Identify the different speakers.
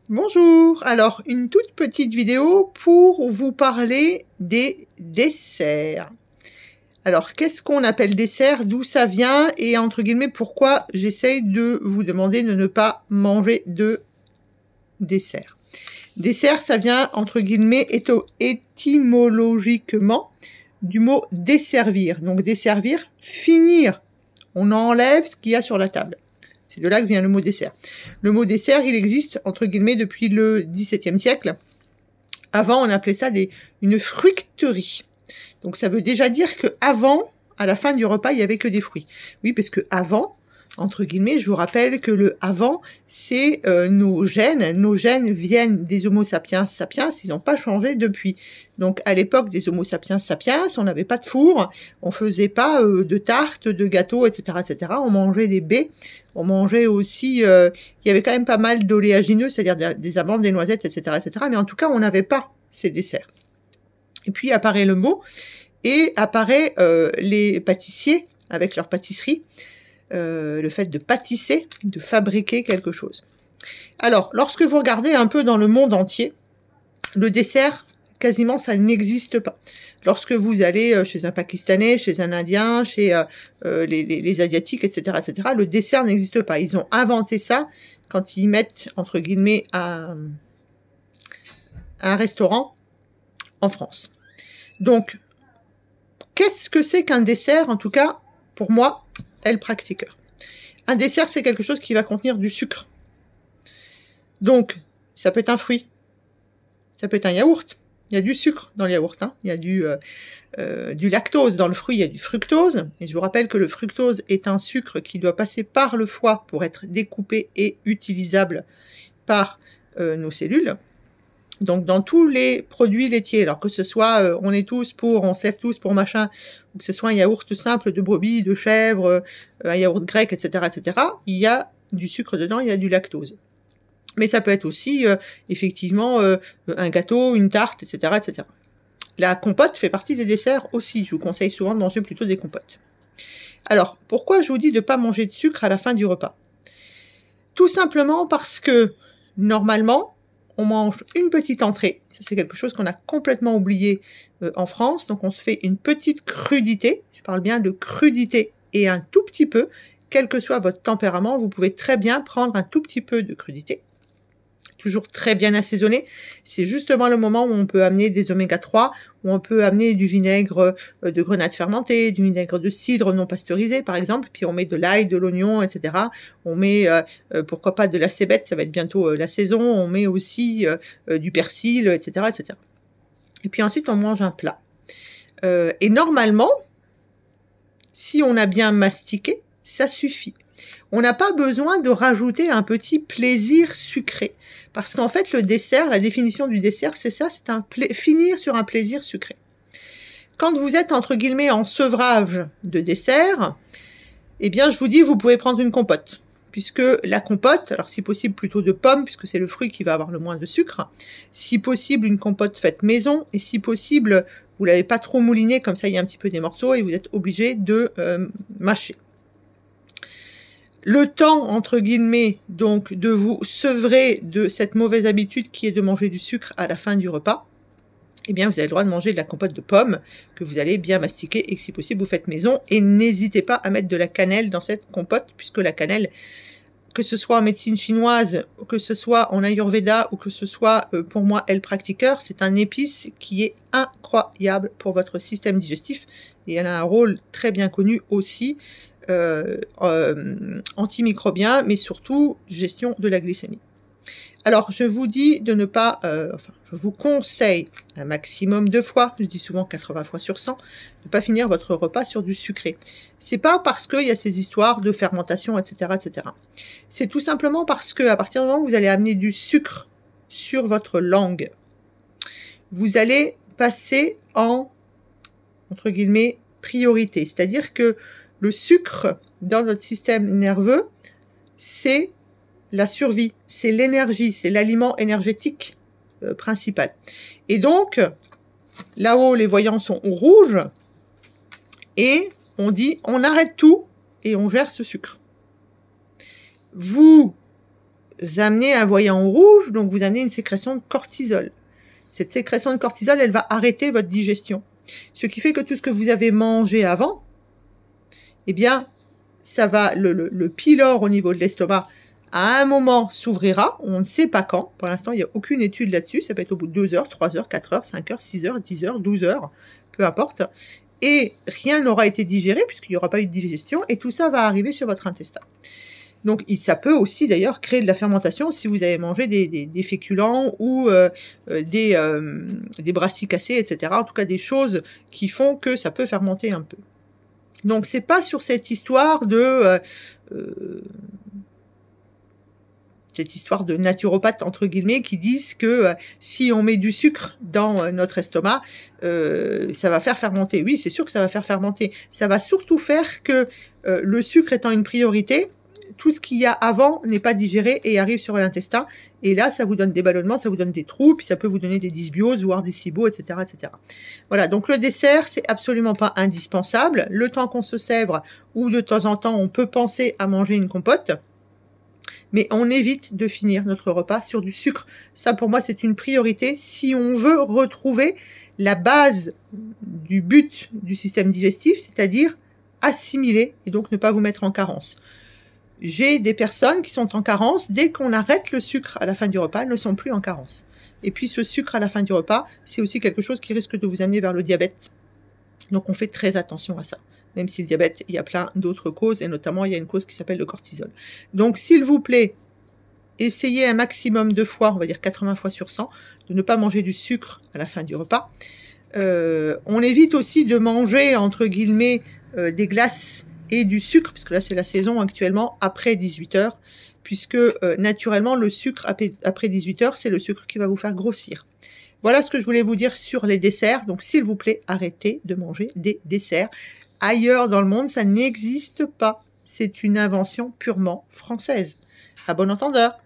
Speaker 1: Bonjour, alors une toute petite vidéo pour vous parler des desserts. Alors qu'est-ce qu'on appelle dessert, d'où ça vient et entre guillemets pourquoi j'essaye de vous demander de ne pas manger de dessert. Dessert, ça vient entre guillemets étymologiquement du mot desservir. Donc desservir, finir, on enlève ce qu'il y a sur la table. C'est de là que vient le mot dessert. Le mot dessert, il existe, entre guillemets, depuis le XVIIe siècle. Avant, on appelait ça une fruiterie. Donc, ça veut déjà dire qu'avant, à la fin du repas, il n'y avait que des fruits. Oui, parce que avant, entre guillemets, je vous rappelle que le avant, c'est nos gènes. Nos gènes viennent des Homo sapiens sapiens, ils n'ont pas changé depuis. Donc, à l'époque des Homo sapiens sapiens, on n'avait pas de four, on faisait pas de tartes, de gâteaux, etc., etc. On mangeait des baies, on mangeait aussi, il y avait quand même pas mal d'oléagineux, c'est-à-dire des amandes, des noisettes, etc., etc. Mais en tout cas, on n'avait pas ces desserts. Et puis apparaît le mot, et apparaît les pâtissiers avec leur pâtisserie, le fait de pâtisser, de fabriquer quelque chose. Alors, lorsque vous regardez un peu dans le monde entier, le dessert, quasiment, ça n'existe pas. Lorsque vous allez chez un Pakistanais, chez un Indien, chez les Asiatiques, etc., etc., le dessert n'existe pas. Ils ont inventé ça quand ils mettent, entre guillemets, un restaurant en France. Donc, qu'est-ce que c'est qu'un dessert, en tout cas, pour moi, le pratiqueur. Un dessert, c'est quelque chose qui va contenir du sucre. Donc, ça peut être un fruit, ça peut être un yaourt. Il y a du sucre dans le yaourt, hein. Il y a du lactose dans le fruit, il y a du fructose. Et je vous rappelle que le fructose est un sucre qui doit passer par le foie pour être découpé et utilisable par nos cellules. Donc, dans tous les produits laitiers, alors que ce soit, on se lève tous pour machin, ou que ce soit un yaourt simple de brebis, de chèvre, un yaourt grec, etc., etc., il y a du sucre dedans, il y a du lactose. Mais ça peut être aussi, effectivement, un gâteau, une tarte, etc., etc. La compote fait partie des desserts aussi. Je vous conseille souvent de manger plutôt des compotes. Alors, pourquoi je vous dis de ne pas manger de sucre à la fin du repas? Tout simplement parce que, normalement, on mange une petite entrée. Ça, c'est quelque chose qu'on a complètement oublié en France. Donc, on se fait une petite crudité. Je parle bien de crudité et un tout petit peu. Quel que soit votre tempérament, vous pouvez très bien prendre un tout petit peu de crudité. Toujours très bien assaisonné. C'est justement le moment où on peut amener des oméga 3, où on peut amener du vinaigre de grenade fermenté, du vinaigre de cidre non pasteurisé par exemple, puis on met de l'ail, de l'oignon, etc. On met, pourquoi pas de la cébette, ça va être bientôt la saison, on met aussi du persil, etc., etc. Et puis ensuite on mange un plat. Et normalement, si on a bien mastiqué, ça suffit. On n'a pas besoin de rajouter un petit plaisir sucré. Parce qu'en fait, le dessert, la définition du dessert, c'est ça, c'est finir sur un plaisir sucré. Quand vous êtes, entre guillemets, en sevrage de dessert, eh bien, je vous dis, vous pouvez prendre une compote. Puisque la compote, alors si possible plutôt de pommes, puisque c'est le fruit qui va avoir le moins de sucre. Si possible, une compote faite maison. Et si possible, vous ne l'avez pas trop moulinée, comme ça il y a un petit peu des morceaux et vous êtes obligé de mâcher. Le temps, entre guillemets, donc, de vous sevrer de cette mauvaise habitude qui est de manger du sucre à la fin du repas, eh bien, vous avez le droit de manger de la compote de pommes que vous allez bien mastiquer et que si possible, vous faites maison. Et n'hésitez pas à mettre de la cannelle dans cette compote, puisque la cannelle, que ce soit en médecine chinoise, que ce soit en Ayurveda ou que ce soit, pour moi, le pratiqueur, c'est un épice qui est incroyable pour votre système digestif. Et elle a un rôle très bien connu aussi, antimicrobien, mais surtout gestion de la glycémie. Alors, je vous dis de ne pas, je vous conseille un maximum de fois, je dis souvent 80 fois sur 100, de ne pas finir votre repas sur du sucré. C'est pas parce qu'il y a ces histoires de fermentation, etc., etc. C'est tout simplement parce que à partir du moment où vous allez amener du sucre sur votre langue, vous allez passer en, entre guillemets, priorité. C'est-à-dire que le sucre dans notre système nerveux, c'est la survie, c'est l'énergie, c'est l'aliment énergétique principal. Et donc, là-haut, les voyants sont au rouge et on dit on arrête tout et on gère ce sucre. Vous amener un voyant rouge, donc vous amenez une sécrétion de cortisol. Cette sécrétion de cortisol, elle va arrêter votre digestion. Ce qui fait que tout ce que vous avez mangé avant, eh bien, ça va, le pylore au niveau de l'estomac, à un moment s'ouvrira, on ne sait pas quand. Pour l'instant, il n'y a aucune étude là-dessus. Ça peut être au bout de 2 heures, 3 heures, 4 heures, 5 heures, 6 heures, 10 heures, 12 heures, peu importe. Et rien n'aura été digéré puisqu'il n'y aura pas eu de digestion et tout ça va arriver sur votre intestin. Donc, ça peut aussi d'ailleurs créer de la fermentation si vous avez mangé des féculents ou des brassicacées, etc. En tout cas, des choses qui font que ça peut fermenter un peu. Donc, c'est pas sur cette histoire de naturopathes, entre guillemets, qui disent que si on met du sucre dans notre estomac, ça va faire fermenter. Oui, c'est sûr que ça va faire fermenter. Ça va surtout faire que le sucre étant une priorité, tout ce qu'il y a avant n'est pas digéré et arrive sur l'intestin. Et là, ça vous donne des ballonnements, ça vous donne des trous, puis ça peut vous donner des dysbioses, voire des SIBO, etc., etc. Voilà, donc le dessert, c'est absolument pas indispensable. Le temps qu'on se sèvre, ou de temps en temps, on peut penser à manger une compote. Mais on évite de finir notre repas sur du sucre. Ça, pour moi, c'est une priorité si on veut retrouver la base du but du système digestif, c'est-à-dire assimiler et donc ne pas vous mettre en carence. J'ai des personnes qui sont en carence. Dès qu'on arrête le sucre à la fin du repas, elles ne sont plus en carence. Et puis ce sucre à la fin du repas, c'est aussi quelque chose qui risque de vous amener vers le diabète. Donc on fait très attention à ça. Même si le diabète, il y a plein d'autres causes, et notamment il y a une cause qui s'appelle le cortisol. Donc s'il vous plaît, essayez un maximum de fois, on va dire 80 fois sur 100, de ne pas manger du sucre à la fin du repas. On évite aussi de manger, entre guillemets, des glaces et du sucre, puisque là c'est la saison actuellement, après 18 heures, puisque naturellement le sucre après 18 heures, c'est le sucre qui va vous faire grossir. Voilà ce que je voulais vous dire sur les desserts. Donc s'il vous plaît, arrêtez de manger des desserts. Ailleurs dans le monde, ça n'existe pas. C'est une invention purement française. À bon entendeur.